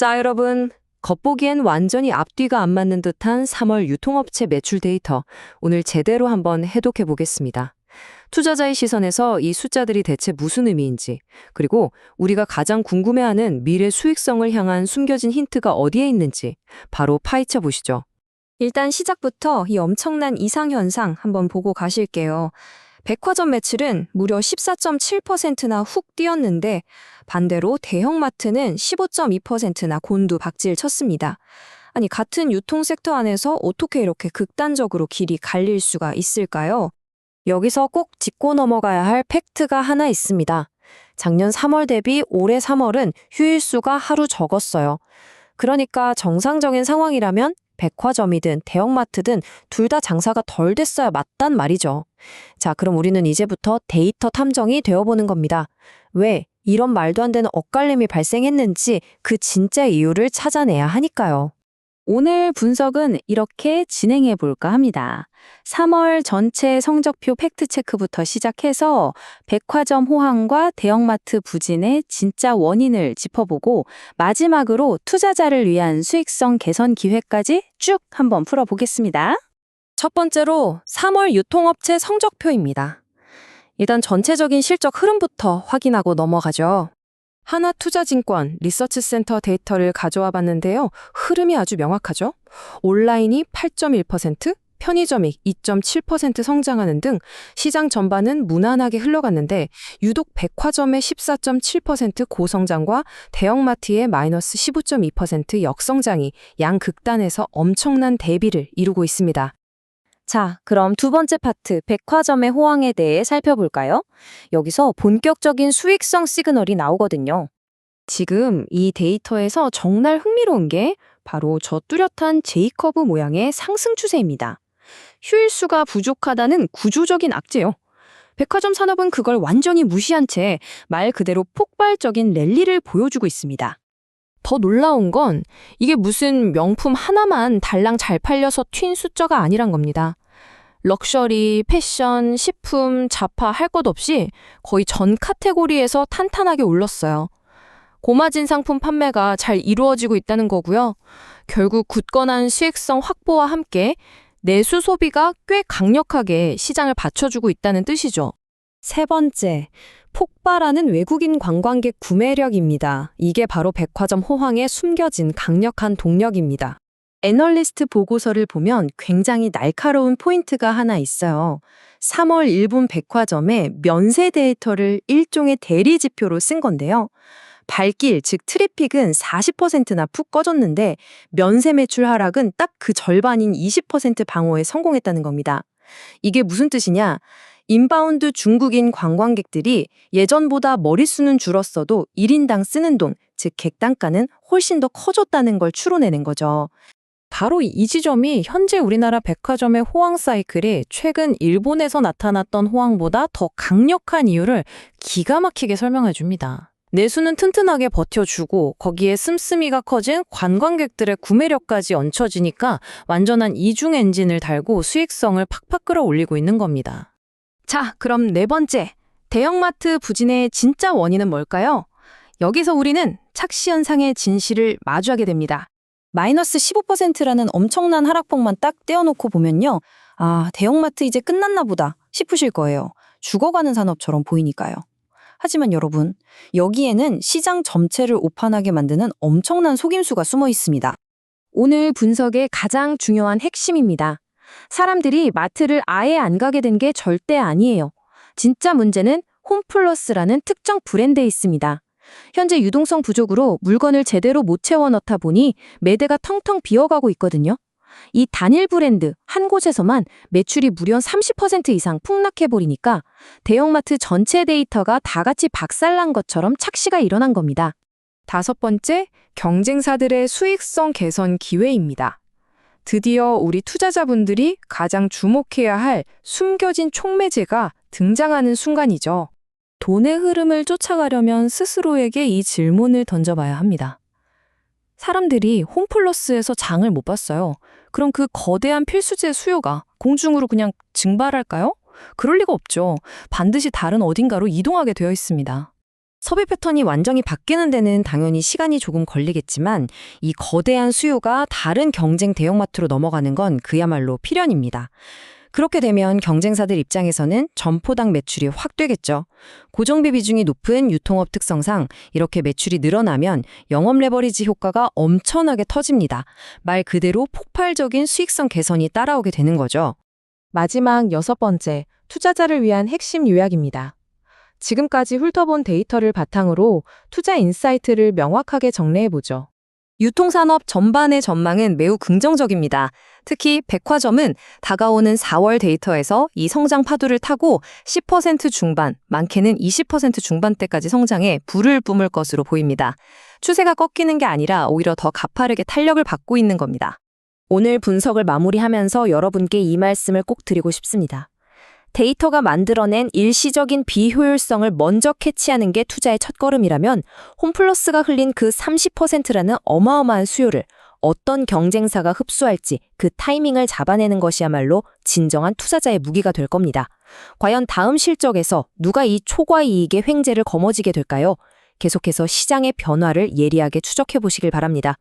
자, 여러분. 겉보기엔 완전히 앞뒤가 안 맞는 듯한 3월 유통업체 매출 데이터, 오늘 제대로 한번 해독해 보겠습니다. 투자자의 시선에서 이 숫자들이 대체 무슨 의미인지, 그리고 우리가 가장 궁금해하는 미래 수익성을 향한 숨겨진 힌트가 어디에 있는지 바로 파헤쳐 보시죠. 일단 시작부터 이 엄청난 이상현상 한번 보고 가실게요. 백화점 매출은 무려 14.7%나 훅 뛰었는데 반대로 대형마트는 15.2%나 곤두박질 쳤습니다. 아니, 같은 유통 섹터 안에서 어떻게 이렇게 극단적으로 길이 갈릴 수가 있을까요? 여기서 꼭 짚고 넘어가야 할 팩트가 하나 있습니다. 작년 3월 대비 올해 3월은 휴일수가 하루 적었어요. 그러니까 정상적인 상황이라면 백화점이든 대형마트든 둘 다 장사가 덜 됐어야 맞단 말이죠. 자, 그럼 우리는 이제부터 데이터 탐정이 되어보는 겁니다. 왜 이런 말도 안 되는 엇갈림이 발생했는지 그 진짜 이유를 찾아내야 하니까요. 오늘 분석은 이렇게 진행해 볼까 합니다. 3월 전체 성적표 팩트체크부터 시작해서 백화점 호황과 대형마트 부진의 진짜 원인을 짚어보고 마지막으로 투자자를 위한 수익성 개선 기회까지 쭉 한번 풀어보겠습니다. 첫 번째로 3월 유통업체 성적표입니다. 일단 전체적인 실적 흐름부터 확인하고 넘어가죠. 하나투자증권 리서치센터 데이터를 가져와 봤는데요. 흐름이 아주 명확하죠. 온라인이 8.1%, 편의점이 2.7% 성장하는 등 시장 전반은 무난하게 흘러갔는데 유독 백화점의 14.7% 고성장과 대형마트의 마이너스 15.2% 역성장이 양극단에서 엄청난 대비를 이루고 있습니다. 자, 그럼 두 번째 파트, 백화점의 호황에 대해 살펴볼까요? 여기서 본격적인 수익성 시그널이 나오거든요. 지금 이 데이터에서 정말 흥미로운 게 바로 저 뚜렷한 J커브 모양의 상승 추세입니다. 휴일수가 부족하다는 구조적인 악재요. 백화점 산업은 그걸 완전히 무시한 채 말 그대로 폭발적인 랠리를 보여주고 있습니다. 더 놀라운 건 이게 무슨 명품 하나만 달랑 잘 팔려서 튄 숫자가 아니란 겁니다. 럭셔리, 패션, 식품, 잡화 할 것 없이 거의 전 카테고리에서 탄탄하게 올랐어요. 고마진 상품 판매가 잘 이루어지고 있다는 거고요. 결국 굳건한 수익성 확보와 함께 내수 소비가 꽤 강력하게 시장을 받쳐주고 있다는 뜻이죠. 세 번째, 폭발하는 외국인 관광객 구매력입니다. 이게 바로 백화점 호황에 숨겨진 강력한 동력입니다. 애널리스트 보고서를 보면 굉장히 날카로운 포인트가 하나 있어요. 3월 일본 백화점의 면세 데이터를 일종의 대리지표로 쓴 건데요. 발길, 즉 트래픽은 40%나 푹 꺼졌는데 면세 매출 하락은 딱 그 절반인 20% 방어에 성공했다는 겁니다. 이게 무슨 뜻이냐? 인바운드 중국인 관광객들이 예전보다 머릿수는 줄었어도 1인당 쓰는 돈, 즉 객단가는 훨씬 더 커졌다는 걸 추론해낸 거죠. 바로 이 지점이 현재 우리나라 백화점의 호황 사이클이 최근 일본에서 나타났던 호황보다 더 강력한 이유를 기가 막히게 설명해 줍니다. 내수는 튼튼하게 버텨주고 거기에 씀씀이가 커진 관광객들의 구매력까지 얹혀지니까 완전한 이중 엔진을 달고 수익성을 팍팍 끌어올리고 있는 겁니다. 자, 그럼 네 번째, 대형마트 부진의 진짜 원인은 뭘까요? 여기서 우리는 착시 현상의 진실을 마주하게 됩니다. 마이너스 15%라는 엄청난 하락폭만 딱 떼어놓고 보면요. 아, 대형마트 이제 끝났나 보다 싶으실 거예요. 죽어가는 산업처럼 보이니까요. 하지만 여러분, 여기에는 시장 전체를 오판하게 만드는 엄청난 속임수가 숨어 있습니다. 오늘 분석의 가장 중요한 핵심입니다. 사람들이 마트를 아예 안 가게 된 게 절대 아니에요. 진짜 문제는 홈플러스라는 특정 브랜드에 있습니다. 현재 유동성 부족으로 물건을 제대로 못 채워 넣다 보니 매대가 텅텅 비어가고 있거든요. 이 단일 브랜드 한 곳에서만 매출이 무려 30% 이상 폭락해버리니까 대형마트 전체 데이터가 다 같이 박살난 것처럼 착시가 일어난 겁니다. 다섯 번째, 경쟁사들의 수익성 개선 기회입니다. 드디어 우리 투자자분들이 가장 주목해야 할 숨겨진 촉매제가 등장하는 순간이죠. 돈의 흐름을 쫓아가려면 스스로에게 이 질문을 던져봐야 합니다. 사람들이 홈플러스에서 장을 못 봤어요. 그럼 그 거대한 필수재 수요가 공중으로 그냥 증발할까요? 그럴 리가 없죠. 반드시 다른 어딘가로 이동하게 되어 있습니다. 섭외 패턴이 완전히 바뀌는 데는 당연히 시간이 조금 걸리겠지만 이 거대한 수요가 다른 경쟁 대형마트로 넘어가는 건 그야말로 필연입니다. 그렇게 되면 경쟁사들 입장에서는 점포당 매출이 확 뛰겠죠. 고정비 비중이 높은 유통업 특성상 이렇게 매출이 늘어나면 영업 레버리지 효과가 엄청나게 터집니다. 말 그대로 폭발적인 수익성 개선이 따라오게 되는 거죠. 마지막 6번째, 투자자를 위한 핵심 요약입니다. 지금까지 훑어본 데이터를 바탕으로 투자 인사이트를 명확하게 정리해보죠. 유통산업 전반의 전망은 매우 긍정적입니다. 특히 백화점은 다가오는 4월 데이터에서 이 성장 파도를 타고 10% 중반, 많게는 20% 중반대까지 성장해 불을 뿜을 것으로 보입니다. 추세가 꺾이는 게 아니라 오히려 더 가파르게 탄력을 받고 있는 겁니다. 오늘 분석을 마무리하면서 여러분께 이 말씀을 꼭 드리고 싶습니다. 데이터가 만들어낸 일시적인 비효율성을 먼저 캐치하는 게 투자의 첫걸음이라면 홈플러스가 흘린 그 30%라는 어마어마한 수요를 어떤 경쟁사가 흡수할지 그 타이밍을 잡아내는 것이야말로 진정한 투자자의 무기가 될 겁니다. 과연 다음 실적에서 누가 이 초과 이익의 횡재를 거머쥐게 될까요? 계속해서 시장의 변화를 예리하게 추적해 보시길 바랍니다.